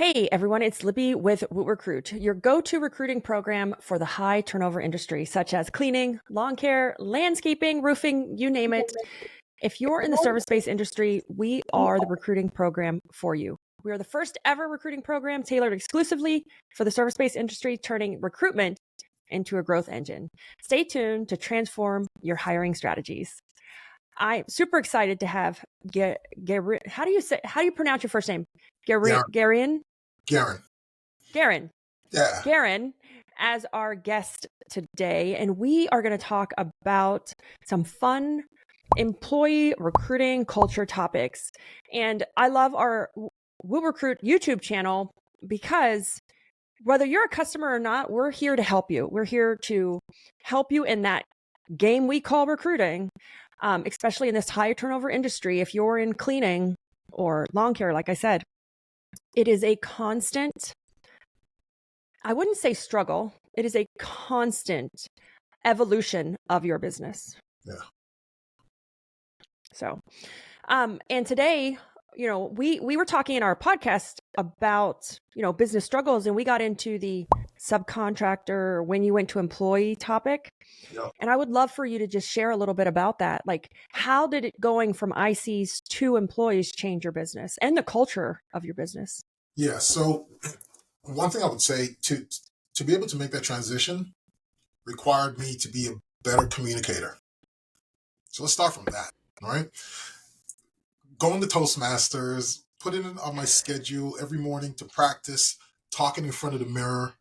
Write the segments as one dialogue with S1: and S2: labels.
S1: Hey everyone, it's Libby with WootRecruit, your go-to recruiting program for the high turnover industry, such as cleaning, lawn care, landscaping, roofing, you name it. If you're in the service-based industry, we are the recruiting program for you. We are the first ever recruiting program tailored exclusively for the service-based industry, turning recruitment into a growth engine. Stay tuned to transform your hiring strategies. I'm super excited to have how do you pronounce your first name? Garian?
S2: Garen.
S1: Garen.
S2: Yeah.
S1: Garen as our guest today, and we are going to talk about some fun employee recruiting culture topics. And I love our WootRecruit YouTube channel because whether you're a customer or not, we're here to help you. We're here to help you in that game we call recruiting, especially in this high turnover industry. If you're in cleaning or lawn care, like I said, it is a constant, I wouldn't say struggle. It is a constant evolution of your business.
S2: Yeah.
S1: So, and today, we were talking in our podcast about, business struggles, and we got into the subcontractor when you went to employee topic.
S2: Yeah.
S1: And I would love for you to just share a little bit about that. Like, how did it going from ICs to employees change your business and the culture of your business?
S2: Yeah. So one thing I would say to be able to make that transition required me to be a better communicator. So let's start from that. All right. Going to Toastmasters, putting it on my schedule every morning to practice talking in front of the mirror.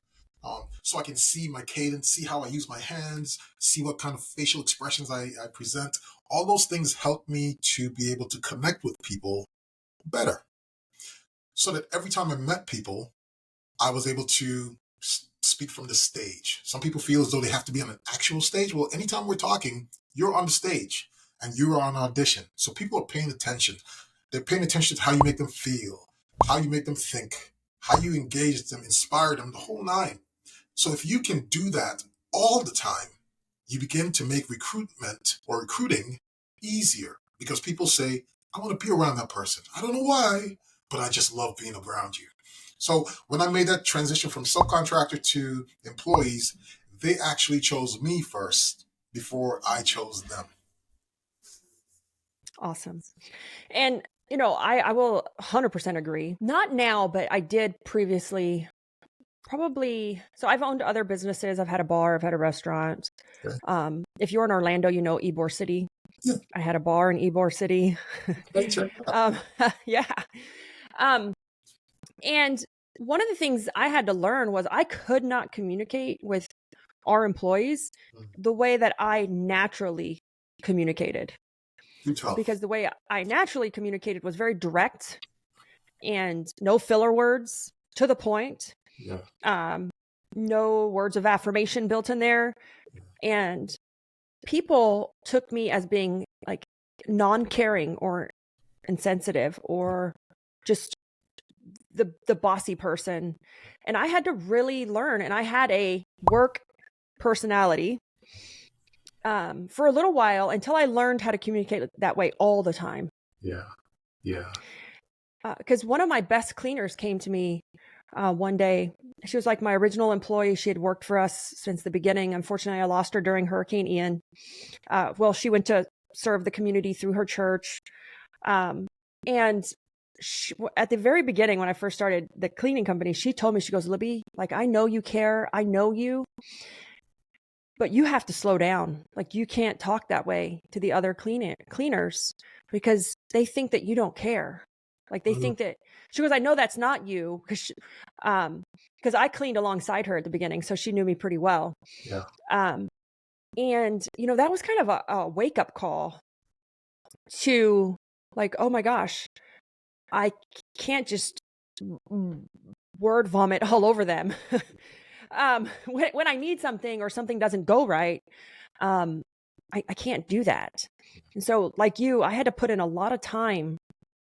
S2: So I can see my cadence, see how I use my hands, see what kind of facial expressions I present. All those things help me to be able to connect with people better. So that every time I met people, I was able to speak from the stage. Some people feel as though they have to be on an actual stage. Well, anytime we're talking, you're on the stage and you're on audition. So people are paying attention. They're paying attention to how you make them feel, how you make them think, how you engage them, inspire them, the whole nine. So if you can do that all the time, you begin to make recruitment or recruiting easier because people say, I want to be around that person. I don't know why, but I just love being around you. So when I made that transition from subcontractor to employees, they actually chose me first before I chose them.
S1: Awesome. And, I will 100% agree. Not now, but I did previously. Probably. So I've owned other businesses. I've had a bar. I've had a restaurant.
S2: Okay.
S1: If you're in Orlando, you know Ybor City.
S2: Yeah.
S1: I had a bar in Ybor City. Yeah. And one of the things I had to learn was I could not communicate with our employees the way that I naturally communicated. Because the way I naturally communicated was very direct and no filler words, to the point.
S2: Yeah.
S1: No words of affirmation built in there. And people took me as being like non-caring or insensitive or just the bossy person. And I had to really learn, and I had a work personality for a little while until I learned how to communicate that way all the time.
S2: Yeah. Yeah.
S1: Because one of my best cleaners came to me one day. She was like my original employee. She had worked for us since the beginning. Unfortunately, I lost her during Hurricane Ian. She went to serve the community through her church. And she, at the very beginning, when I first started the cleaning company, she told me, she goes, Libby, like, I know you care. I know you. But you have to slow down. Like, you can't talk that way to the other cleaners because they think that you don't care. Like, they think that, she goes, I know that's not you, because I cleaned alongside her at the beginning, so she knew me pretty well.
S2: Yeah.
S1: And, that was kind of a wake-up call to, like, oh my gosh, I can't just word vomit all over them. When I need something or something doesn't go right, I can't do that. And so, like you, I had to put in a lot of time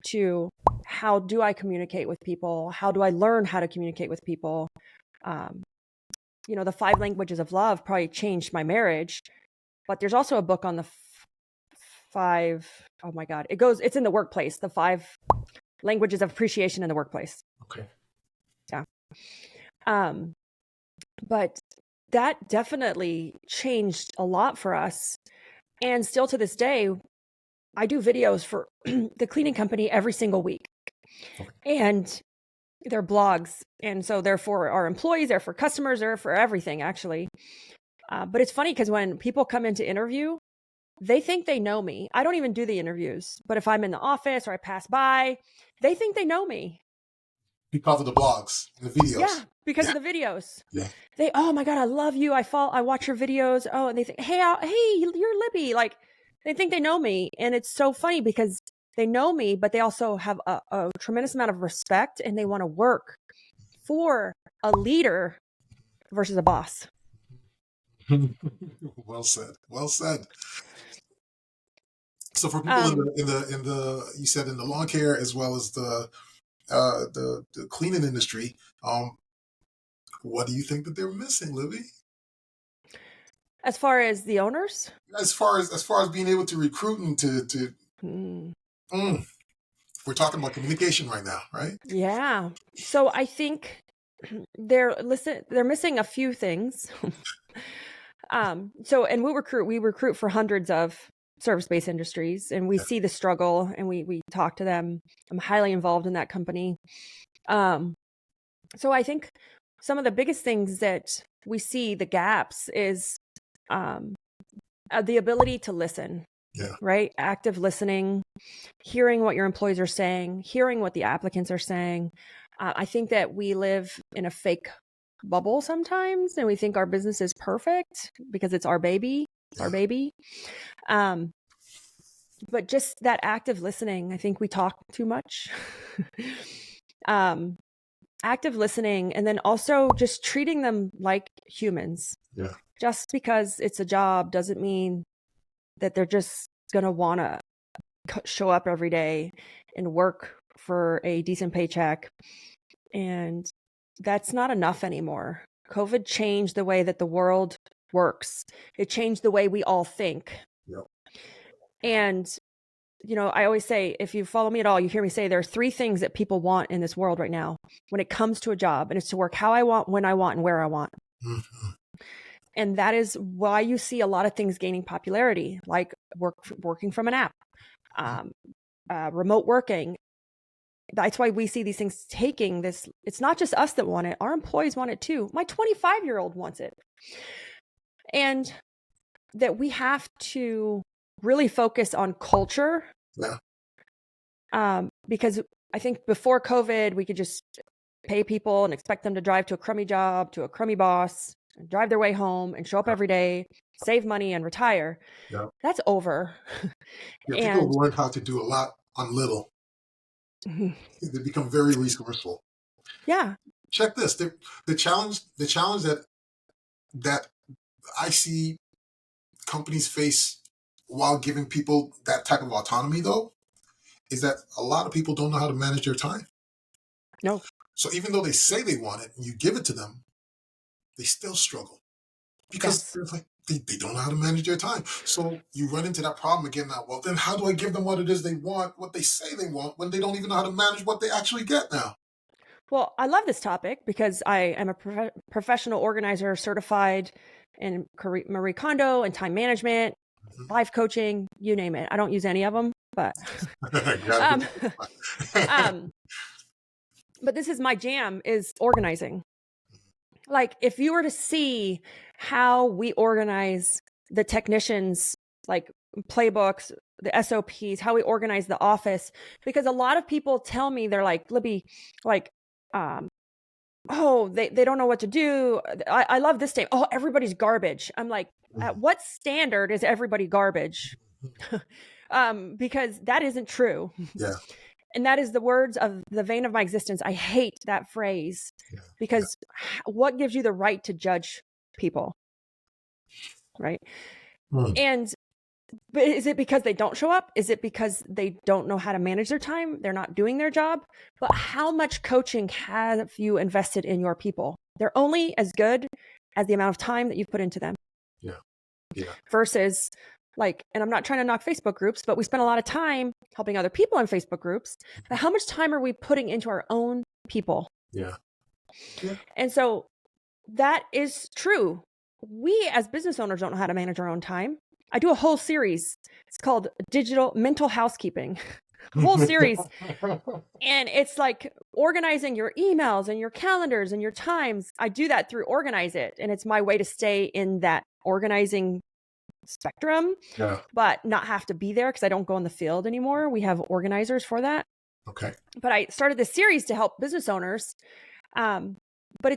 S1: to how do I communicate with people? How do I learn how to communicate with people? The 5 languages of love probably changed my marriage, but there's also a book on the 5, oh my God, it's in the workplace, the 5 languages of appreciation in the workplace.
S2: Okay.
S1: Yeah. But that definitely changed a lot for us. And still to this day, I do videos for the cleaning company every single week. And they're blogs. And so they're for our employees, they're for customers, they're for everything, actually. But it's funny because when people come in to interview, they think they know me. I don't even do the interviews. But if I'm in the office or I pass by, they think they know me.
S2: Because of the blogs and the videos.
S1: Yeah, because
S2: Yeah.
S1: of the videos.
S2: Yeah.
S1: They, oh my God, I love you. I watch your videos. Oh, and they think, hey, you're Libby. Like, they think they know me. And it's so funny because they know me, but they also have a tremendous amount of respect and they want to work for a leader versus a boss.
S2: Well said. Well said. So for people in the you said in the lawn care as well as the cleaning industry, what do you think that they're missing, Libby?
S1: As far as the owners,
S2: As far as being able to recruit and to we're talking about communication right now, right?
S1: yeah. So I think they're missing a few things. So in WootRecruit, we recruit for hundreds of service-based industries, and we see the struggle, and we talk to them. I'm highly involved in that company. So I think some of the biggest things that we see the gaps is the ability to listen.
S2: Yeah.
S1: Right? Active listening, hearing what your employees are saying, hearing what the applicants are saying. I think that we live in a fake bubble sometimes, and we think our business is perfect because it's our baby. It's our baby. But just that active listening, I think we talk too much. Active listening, and then also just treating them like humans.
S2: Yeah.
S1: Just because it's a job doesn't mean that they're just going to want to show up every day and work for a decent paycheck. And that's not enough anymore. COVID changed the way that the world works. It changed the way we all think.
S2: Yep.
S1: And, I always say, if you follow me at all, you hear me say there are three things that people want in this world right now when it comes to a job. And it's to work how I want, when I want, and where I want. Mm-hmm. And that is why you see a lot of things gaining popularity, like working from an app, remote working. That's why we see these things taking this. It's not just us that want it. Our employees want it too. My 25-year-old wants it. And that we have to really focus on culture. Yeah. Because I think before COVID, we could just pay people and expect them to drive to a crummy job, to a crummy boss, and drive their way home and show up every day, save money and retire. Yeah. That's over.
S2: Yeah, people learn how to do a lot on little. They become very resourceful.
S1: Yeah.
S2: Check this. The challenge that I see companies face while giving people that type of autonomy, though, is that a lot of people don't know how to manage their time.
S1: No.
S2: So even though they say they want it and you give it to them, they still struggle because they're like, they don't know how to manage their time. So you run into that problem again now. Well, then how do I give them what it is they want, what they say they want, when they don't even know how to manage what they actually get now?
S1: Well, I love this topic because I am a professional organizer certified in Marie Kondo and time management, life coaching, you name it. I don't use any of them, but but this is my jam, is organizing. Like, if you were to see how we organize the technicians, like playbooks, the SOPs, how we organize the office, because a lot of people tell me, they're like, Libby, like, oh, they don't know what to do. I love this day. Oh, everybody's garbage. I'm like, at what standard is everybody garbage? Because that isn't true. Yeah. And that is the words of the vein of my existence. I hate that phrase because what gives you the right to judge people? Right. And but is it because they don't show up? Is it because they don't know how to manage their time? They're not doing their job? But how much coaching have you invested in your people? They're only as good as the amount of time that you've put into them. Yeah. Yeah. Versus, like, and I'm not trying to knock Facebook groups, but we spend a lot of time helping other people in Facebook groups. But how much time are we putting into our own people?
S2: Yeah. Yeah.
S1: And so that is true. We as business owners don't know how to manage our own time. I do a whole series. It's called Digital Mental Housekeeping. A whole series. And it's like organizing your emails and your calendars and your times. I do that through Organize It. And it's my way to stay in that organizing spectrum,
S2: Yeah.
S1: but not have to be there because I don't go in the field anymore. We have organizers for that.
S2: Okay.
S1: But I started this series to help business owners. But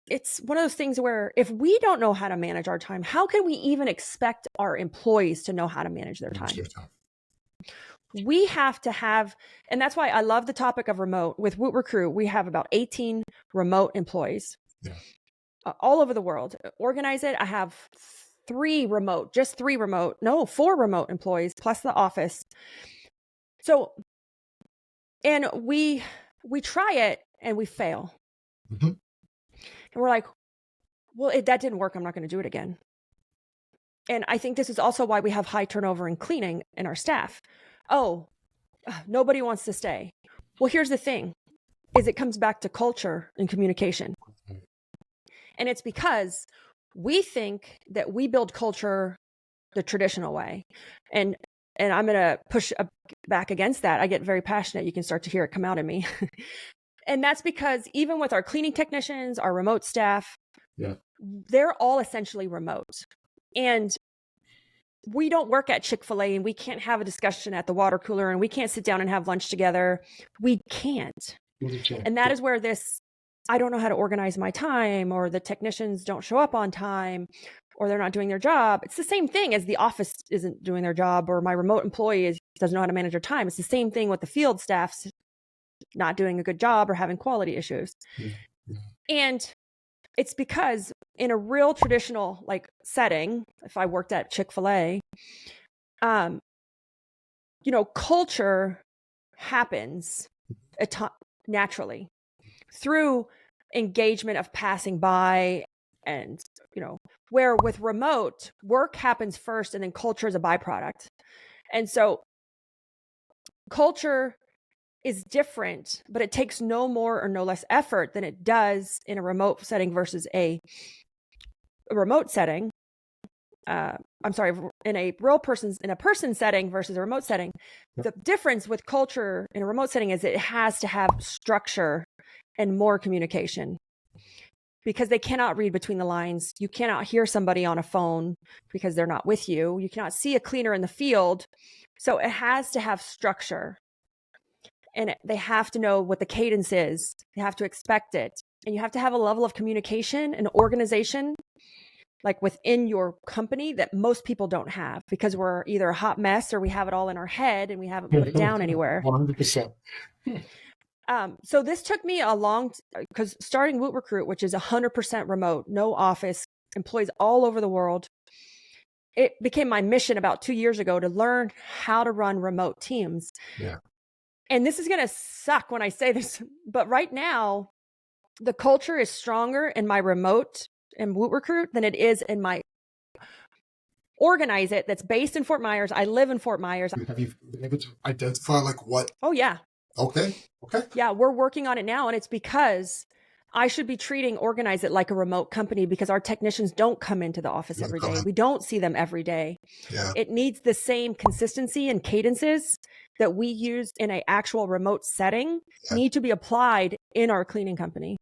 S1: it's one of those things where if we don't know how to manage our time, how can we even expect our employees to know how to manage their time? We have to have, and that's why I love the topic of remote. With WootRecruit, we have about 18 remote employees all over the world. Organize It, I have 4 remote employees plus the office. So, and we try it and we fail.
S2: Mm-hmm.
S1: And we're like, well, that didn't work. I'm not going to do it again. And I think this is also why we have high turnover in cleaning in our staff. Oh, nobody wants to stay. Well, here's the thing, is it comes back to culture and communication. And it's because we think that we build culture the traditional way. And I'm going to push back against that. I get very passionate. You can start to hear it come out in me. And that's because even with our cleaning technicians, our remote staff, they're all essentially remote. And we don't work at Chick-fil-A and we can't have a discussion at the water cooler and we can't sit down and have lunch together. We can't. And that is where this, I don't know how to organize my time, or the technicians don't show up on time, or they're not doing their job. It's the same thing as the office isn't doing their job, or my remote employee doesn't know how to manage their time. It's the same thing with the field staffs not doing a good job or having quality issues. And it's because in a real traditional like setting, if I worked at Chick-fil-A, culture happens naturally through engagement of passing by, and where with remote work happens first and then culture is a byproduct. And so culture is different, but it takes no more or no less effort than it does in a remote setting versus a remote setting. In a person setting versus a remote setting. The difference with culture in a remote setting is it has to have structure and more communication, because they cannot read between the lines. You cannot hear somebody on a phone because they're not with you. You cannot see a cleaner in the field. So it has to have structure, and they have to know what the cadence is. They have to expect it. And you have to have a level of communication and organization like within your company that most people don't have, because we're either a hot mess or we have it all in our head and we haven't put it down anywhere.
S2: 100%.
S1: So this took me because starting WootRecruit, which is 100% remote, no office, employees all over the world, it became my mission about 2 years ago to learn how to run remote teams.
S2: Yeah.
S1: And this is going to suck when I say this, but right now, the culture is stronger in my remote and WootRecruit than it is in my Organize It that's based in Fort Myers. I live in Fort Myers.
S2: Have you been able to identify like what?
S1: Oh, yeah.
S2: Okay.
S1: Yeah, we're working on it now. And it's because I should be treating Organize It like a remote company, because our technicians don't come into the office every day. We don't see them every day.
S2: Yeah.
S1: It needs the same consistency and cadences that we use in an actual remote setting need to be applied in our cleaning company.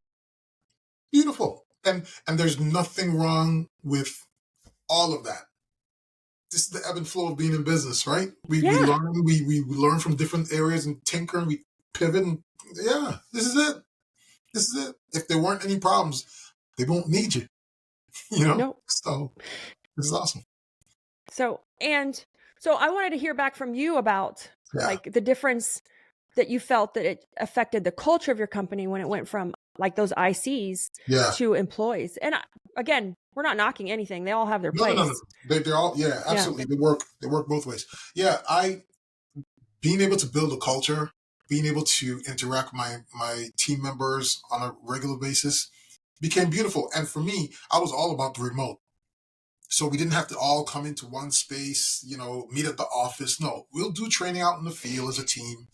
S2: Beautiful. And there's nothing wrong with all of that. This is the ebb and flow of being in business, right? We learn from different areas and tinker and we pivot, and this is it. If there weren't any problems, they won't need you.
S1: Nope.
S2: So this is awesome.
S1: So I wanted to hear back from you about like the difference that you felt that it affected the culture of your company when it went from like those ICs to employees. And again, we're not knocking anything. They all have their place.
S2: No. They're all, absolutely. Yeah. They work both ways. Yeah. Being able to build a culture, being able to interact with my team members on a regular basis became beautiful. And for me, I was all about the remote. So we didn't have to all come into one space, meet at the office. No, we'll do training out in the field as a team.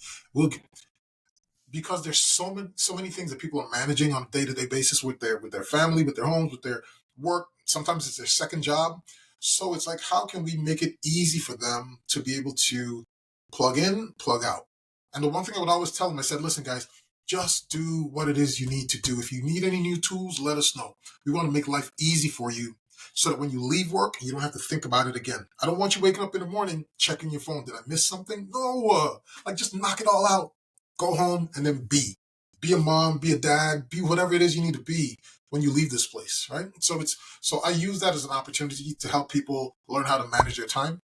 S2: because there's so many things that people are managing on a day-to-day basis with their family, with their homes, with their work. Sometimes it's their second job. So it's like, how can we make it easy for them to be able to plug in, plug out? And the one thing I would always tell them, I said, listen, guys, just do what it is you need to do. If you need any new tools, let us know. We want to make life easy for you so that when you leave work, you don't have to think about it again. I don't want you waking up in the morning checking your phone. Did I miss something? No. Like, just knock it all out. Go home and then be. Be a mom, be a dad, be whatever it is you need to be when you leave this place, right? So I use that as an opportunity to help people learn how to manage their time,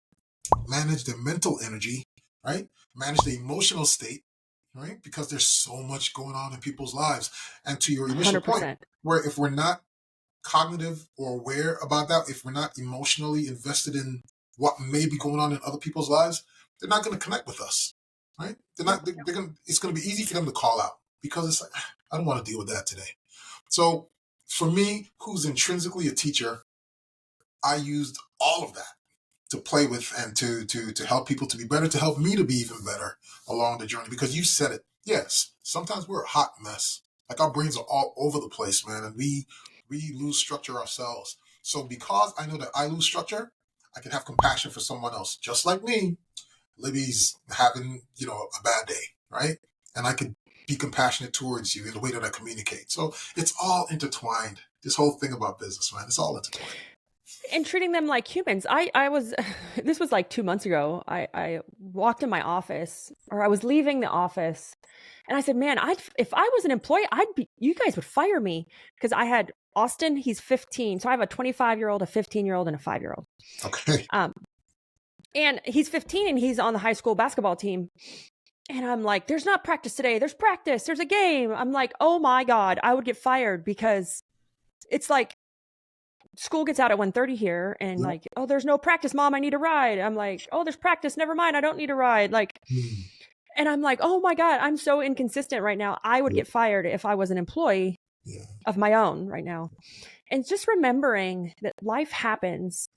S2: manage their mental energy, right? Manage the emotional state, right? Because there's so much going on in people's lives. And to your initial point,
S1: 100%.
S2: where if we're not cognitive or aware about that, if we're not emotionally invested in what may be going on in other people's lives, they're not going to connect with us, right? They're
S1: Yep.
S2: not. They're going. It's going to be easy for them to call out because it's like, I don't want to deal with that today. So for me, who's intrinsically a teacher, I used all of that to play with and to help people to be better, to help me to be even better along the journey. Because you said it, yes. Sometimes we're a hot mess. Like, our brains are all over the place, man, and we lose structure ourselves. So because I know that I lose structure, I can have compassion for someone else, just like me. Libby's having a bad day, right? And I could be compassionate towards you in the way that I communicate. So it's all intertwined. This whole thing about business, man, it's all intertwined.
S1: And treating them like humans. I was, this was like 2 months ago. I walked in my office, or I was leaving the office, and I said, man, if I was an employee, you guys would fire me, because I had Austin, he's 15. So I have a 25-year-old, a 15-year-old, and a 5-year-old.
S2: Okay.
S1: And he's 15 and he's on the high school basketball team. And I'm like, there's not practice today. There's practice. There's a game. I'm like, oh my God, I would get fired, because it's like, school gets out at 1:30 here, and
S2: Yeah.
S1: like, oh, there's no practice, mom, I need a ride. I'm like, oh, there's practice, never mind, I don't need a ride. Like, and I'm like, oh my God, I'm so inconsistent right now. I would
S2: Yeah.
S1: get fired if I was an employee
S2: Yeah.
S1: of my own right now. And just remembering that life happens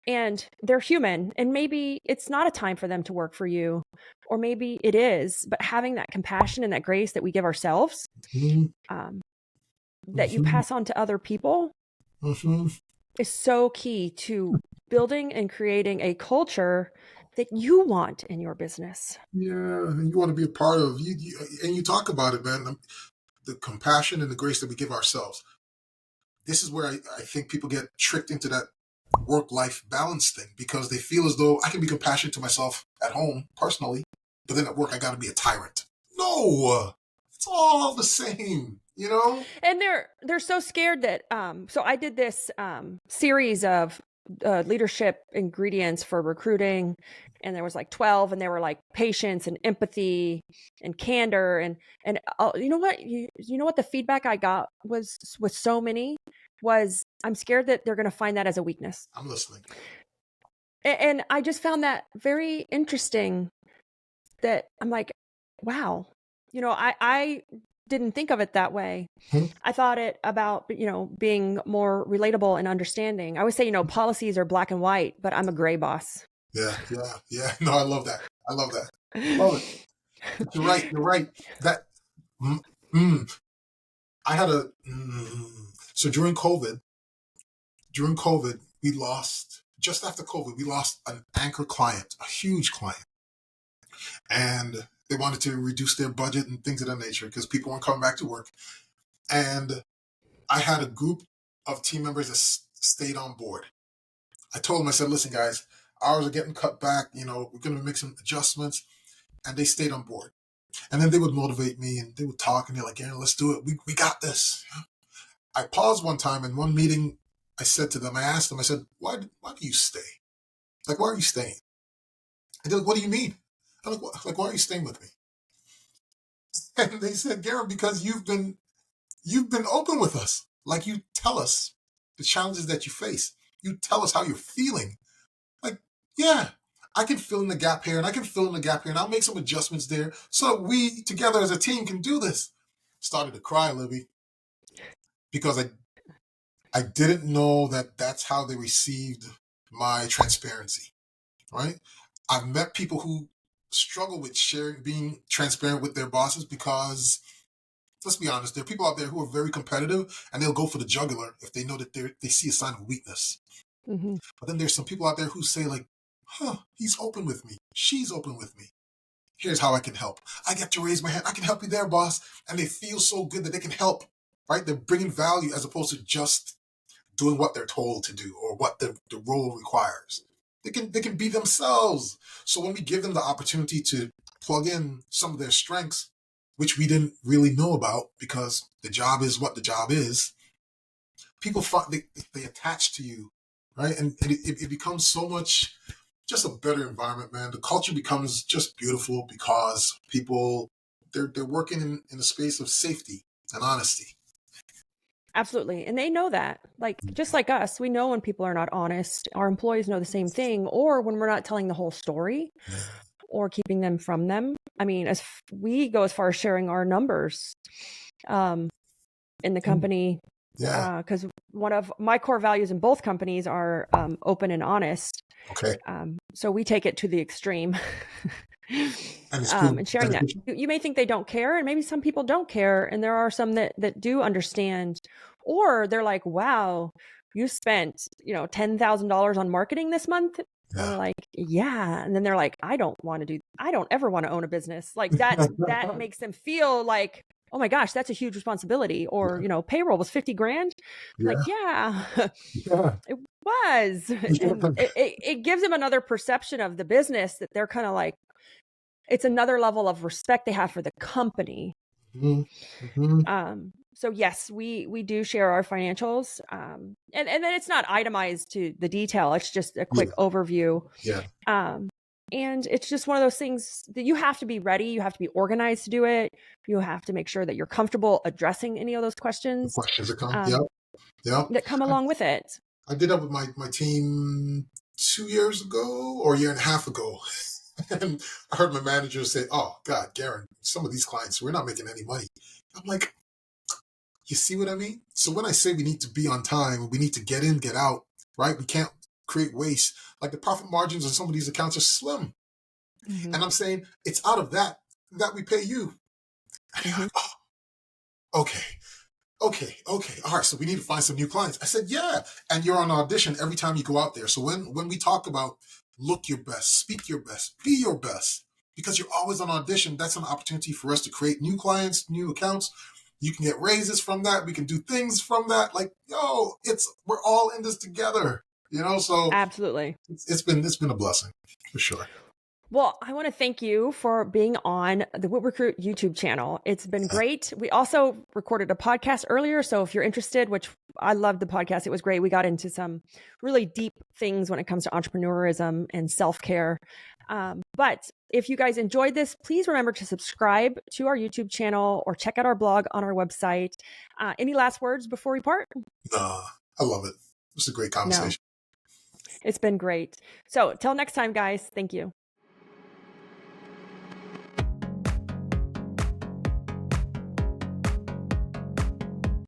S1: and they're human, and maybe it's not a time for them to work for you, or maybe it is, but having that compassion and that grace that we give ourselves,
S2: Mm-hmm.
S1: that you pass on to other people,
S2: Mm-hmm.
S1: is so key to building and creating a culture that you want in your business.
S2: Yeah, and you want to be a part of and you talk about it, man. The compassion and the grace that we give ourselves. This is where I think people get tricked into that work-life balance thing, because they feel as though I can be compassionate to myself at home personally, but then at work I got to be a tyrant. No, it's all the same, you know.
S1: And they're so scared that so I did this series of leadership ingredients for recruiting, and there was like 12, and they were like patience and empathy and candor, and you know what, you know what the feedback I got was with so many was, I'm scared that they're going to find that as a weakness.
S2: I'm listening.
S1: And I just found that very interesting, that I'm like, wow, I didn't think of it that way.
S2: Hmm?
S1: I thought it about, being more relatable and understanding. I always say, policies are black and white, but I'm a gray boss.
S2: Yeah, yeah, yeah. No, I love that. I love that. Love it. But you're right. You're right. That. Mm, mm, I had a. So during COVID, we lost, just after COVID, we lost an anchor client, a huge client. And they wanted to reduce their budget and things of that nature because people weren't coming back to work. And I had a group of team members that stayed on board. I told them, I said, listen, guys, hours are getting cut back. We're going to make some adjustments. And they stayed on board. And then they would motivate me and they would talk and they're like, yeah, let's do it. We got this. I paused one time in one meeting. I said to them, I asked them, I said, why do you stay? Like, why are you staying? And they're like, what do you mean? I'm like, why are you staying with me? And they said, Garrett, because you've been open with us. Like, you tell us the challenges that you face. You tell us how you're feeling. Like, yeah, I can fill in the gap here and I can fill in the gap here and I'll make some adjustments there so that we together as a team can do this. Started to cry, Libby, because I didn't know that that's how they received my transparency, right? I've met people who struggle with being transparent with their bosses because, let's be honest, there are people out there who are very competitive and they'll go for the jugular if they know that they see a sign of weakness.
S1: Mm-hmm.
S2: But then there's some people out there who say like, he's open with me. She's open with me. Here's how I can help. I get to raise my hand. I can help you there, boss. And they feel so good that they can help, right? They're bringing value as opposed to just doing what they're told to do or what the role requires. They can be themselves. So when we give them the opportunity to plug in some of their strengths, which we didn't really know about because the job is what the job is, people they attach to you, right? And it becomes so much just a better environment, man. The culture becomes just beautiful because people they're working in a space of safety and honesty.
S1: Absolutely. And they know that, like, just like us, we know when people are not honest. Our employees know the same thing, or when we're not telling the whole story or keeping them from them. I mean, as we go as far as sharing our numbers in the company, because one of my core values in both companies are open and honest.
S2: Okay.
S1: So we take it to the extreme.
S2: And
S1: and sharing that. You may think they don't care, and maybe some people don't care, and there are some that do understand, or they're like, wow, you spent $10,000 on marketing this month. And we're like, yeah. And then they're like, I don't ever want to own a business. Like that makes them feel like, oh my gosh, that's a huge responsibility. Or, payroll was 50 grand. Like, yeah, it was. And it gives them another perception of the business that they're kind of like, it's another level of respect they have for the company. Mm-hmm. So yes, we do share our financials. And then it's not itemized to the detail. It's just a quick overview.
S2: Yeah.
S1: And it's just one of those things that you have to be ready. You have to be organized to do it. You have to make sure that you're comfortable addressing any of those questions.
S2: That come.
S1: That come along with it.
S2: I did that with my team 2 years ago or a year and a half ago. And I heard my manager say, oh, God, Garen, some of these clients, we're not making any money. I'm like, you see what I mean? So when I say we need to be on time, we need to get in, get out, right? We can't create waste. Like the profit margins on some of these accounts are slim. Mm-hmm. And I'm saying it's out of that we pay you. Mm-hmm. Okay. All right. So we need to find some new clients. I said, yeah. And you're on audition every time you go out there. So when we talk about look your best, speak your best, be your best, because you're always on audition, that's an opportunity for us to create new clients, new accounts. You can get raises from that. We can do things from that. Like, we're all in this together, so
S1: absolutely.
S2: It's been a blessing for sure.
S1: Well, I want to thank you for being on the WootRecruit YouTube channel. It's been great. We also recorded a podcast earlier. So if you're interested, which I loved the podcast, it was great. We got into some really deep things when it comes to entrepreneurism and self-care. But if you guys enjoyed this, please remember to subscribe to our YouTube channel or check out our blog on our website. Any last words before we part?
S2: I love it. It was a great conversation.
S1: No. It's been great. So till next time, guys. Thank you.